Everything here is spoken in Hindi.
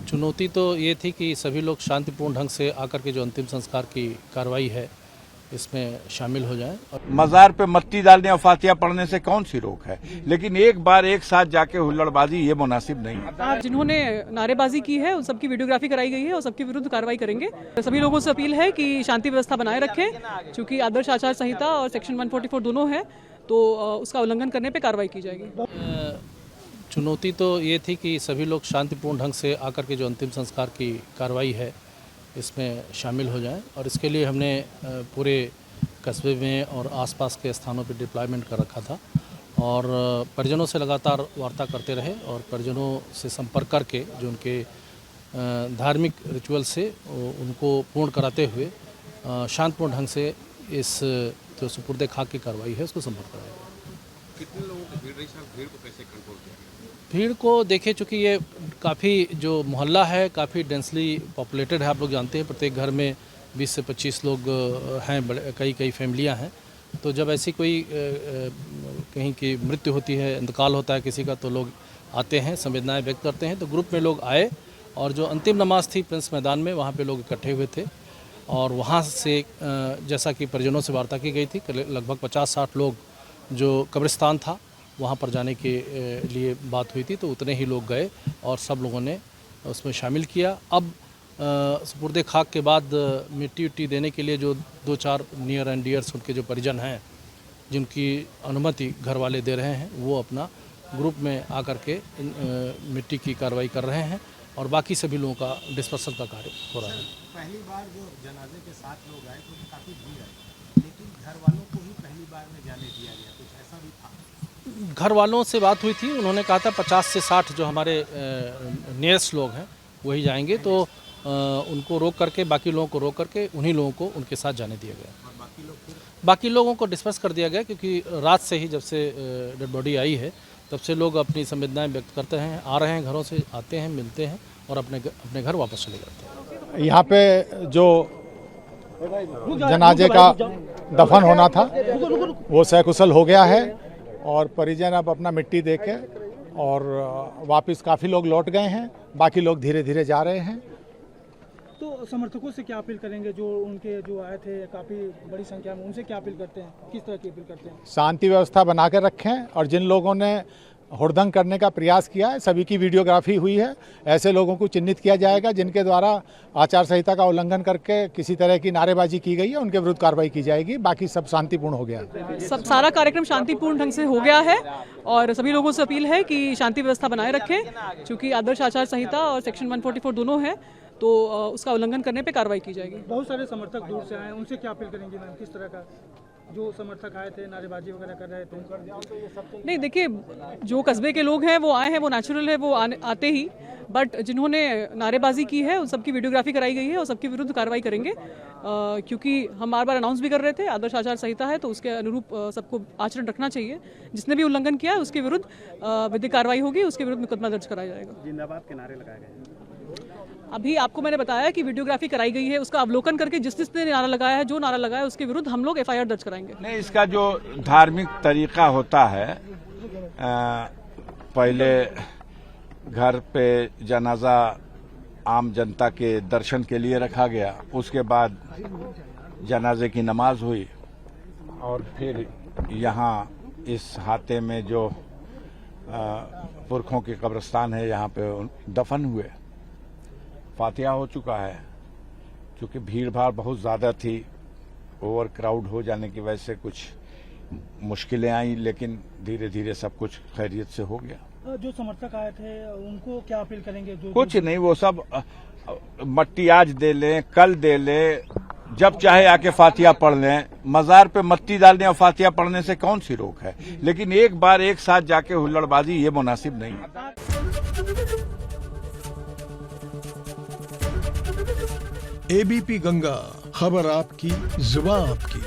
चुनौती तो ये थी कि सभी लोग शांतिपूर्ण ढंग से आकर के जो अंतिम संस्कार की कार्रवाई है इसमें शामिल हो जाएं। मज़ार पे मट्टी डालने और फातिहा पढ़ने से कौन सी रोक है, लेकिन एक बार एक साथ जाके हुल्लड़बाजी ये मुनासिब नहीं है। जिन्होंने नारेबाजी की है उन सबकी वीडियोग्राफी कराई गई है और सबके विरुद्ध कार्रवाई करेंगे। सभी लोगों से अपील है कि शांति व्यवस्था बनाए रखें, क्योंकि आदर्श आचार संहिता और सेक्शन 144 दोनों है, तो उसका उल्लंघन करने पर कार्रवाई की जाएगी। चुनौती तो ये थी कि सभी लोग शांतिपूर्ण ढंग से आकर के जो अंतिम संस्कार की कार्रवाई है इसमें शामिल हो जाएं, और इसके लिए हमने पूरे कस्बे में और आसपास के स्थानों पर डिप्लॉयमेंट कर रखा था और परिजनों से लगातार वार्ता करते रहे और परिजनों से संपर्क करके जो उनके धार्मिक रिचुअल से उनको पूर्ण कराते हुए शांतिपूर्ण ढंग से इस जो सुपुर्दे खाक की कार्रवाई है उसको संपन्न कराया। कितने लोगों की भीड़ रही साहब, भीड़ को कैसे कंट्रोल किया? भीड़ को देखिए, चूँकि ये काफ़ी जो मोहल्ला है काफ़ी डेंसली पॉपुलेटेड है, आप लोग जानते हैं प्रत्येक घर में 20 से 25 लोग हैं, बड़े कई फैमिलियां हैं। तो जब ऐसी कोई कहीं की मृत्यु होती है, इंतकाल होता है किसी का, तो लोग आते हैं, संवेदनाएं व्यक्त करते हैं। तो ग्रुप में लोग आए और जो अंतिम नमाज थी प्रिंस मैदान में, वहाँ पे लोग इकट्ठे हुए थे और वहाँ से जैसा कि परिजनों से वार्ता की गई थी, लगभग 50-60 लोग जो कब्रिस्तान था वहाँ पर जाने के लिए बात हुई थी, तो उतने ही लोग गए और सब लोगों ने उसमें शामिल किया। अब सुपुर्दे खाक के बाद मिट्टी देने के लिए जो 2-4 नियर एंड डियर्स उनके जो परिजन हैं, जिनकी अनुमति घर वाले दे रहे हैं, वो अपना ग्रुप में आकर के मिट्टी की कार्रवाई कर रहे हैं और बाकी सभी लोगों का डिस्पर्सल का कार्य हो रहा है। पहली बार जो जनाजे के 7 लोग आए तो काफ़ी भीड़ आई, लेकिन घर वालों को ही पहली बार में जाने दिया गया, कुछ ऐसा भी था? घर वालों से बात हुई थी, उन्होंने कहा था 50 से 60 जो हमारे नियरेस्ट लोग हैं वही जाएंगे, तो उनको रोक करके, बाकी लोगों को रोक करके उन्हीं लोगों को उनके साथ जाने दिया गया। बाकी लोगों को डिस्पर्स कर दिया गया, क्योंकि रात से ही जब से डेड बॉडी आई है तब से लोग अपनी संवेदनाएं व्यक्त करते हैं, आ रहे हैं, घरों से आते हैं, मिलते हैं और अपने घर वापस चले जाते हैं। यहाँ पे जो जनाजे का दफन होना था वो सकुशल हो गया है और परिजन अब अपना मिट्टी देके और वापस काफ़ी लोग लौट गए हैं, बाकी लोग धीरे धीरे जा रहे हैं। तो समर्थकों से क्या अपील करेंगे, जो उनके जो आए थे काफ़ी बड़ी संख्या में, उनसे क्या अपील करते हैं, किस तरह की अपील करते हैं? शांति व्यवस्था बना कर रखें और जिन लोगों ने हुड़दंग करने का प्रयास किया है सभी की वीडियोग्राफी हुई है, ऐसे लोगों को चिन्हित किया जाएगा जिनके द्वारा आचार संहिता का उल्लंघन करके किसी तरह की नारेबाजी की गई है, उनके विरुद्ध कार्रवाई की जाएगी। बाकी सब शांतिपूर्ण हो गया, सब सारा कार्यक्रम शांतिपूर्ण ढंग से हो गया है और सभी लोगों से अपील है कि शांति व्यवस्था बनाए रखें, क्योंकि आदर्श आचार संहिता और सेक्शन 144 दोनों है, तो उसका उल्लंघन करने पे कार्रवाई की जाएगी। बहुत सारे समर्थक दूर से आए, उनसे क्या अपील करेंगे मैम, किस तरह का? जो समर्थक आए थे नारेबाजी वगैरह कर रहे थे? नहीं, देखिए, जो कस्बे के लोग हैं वो आए हैं, वो नेचुरल है, वो आते ही, बट जिन्होंने नारेबाजी की है उन सबकी वीडियोग्राफी कराई गई है और सबके विरुद्ध कार्रवाई करेंगे, क्योंकि हम बार अनाउंस भी कर रहे थे आदर्श आचार संहिता है, तो उसके अनुरूप सबको आचरण रखना चाहिए। जिसने भी उल्लंघन किया है उसके विरुद्ध विधिक कार्रवाई होगी, उसके विरुद्ध मुकदमा दर्ज कराया जाएगा। जिंदाबाद के नारे लगाए गए। अभी आपको मैंने बताया कि वीडियोग्राफी कराई गई है, उसका अवलोकन करके जिसने नारा लगाया है, जो नारा लगाया है, उसके विरुद्ध हम लोग FIR दर्ज कराएंगे। नहीं, इसका जो धार्मिक तरीका होता है, पहले घर पे जनाजा आम जनता के दर्शन के लिए रखा गया, उसके बाद जनाजे की नमाज हुई और फिर यहाँ इस हाते में जो पुरखों के कब्रिस्तान है यहाँ पे दफन हुए, फातिहा हो चुका है। क्योंकि भीड़ भाड़ बहुत ज़्यादा थी, ओवर क्राउड हो जाने की वजह से कुछ मुश्किलें आई, लेकिन धीरे धीरे सब कुछ खैरियत से हो गया। जो समर्थक आए थे उनको क्या अपील करेंगे? कुछ नहीं, वो सब मट्टी आज दे लें, कल दे लें, जब चाहे आके फातिहा पढ़ लें। मज़ार पे मट्टी डालने और फातिहा पढ़ने से कौन सी रोक है, लेकिन एक बार एक साथ जाके हुल्लड़बाजी ये मुनासिब नहीं है। ABP गंगा, खबर आपकी, जुबान आपकी।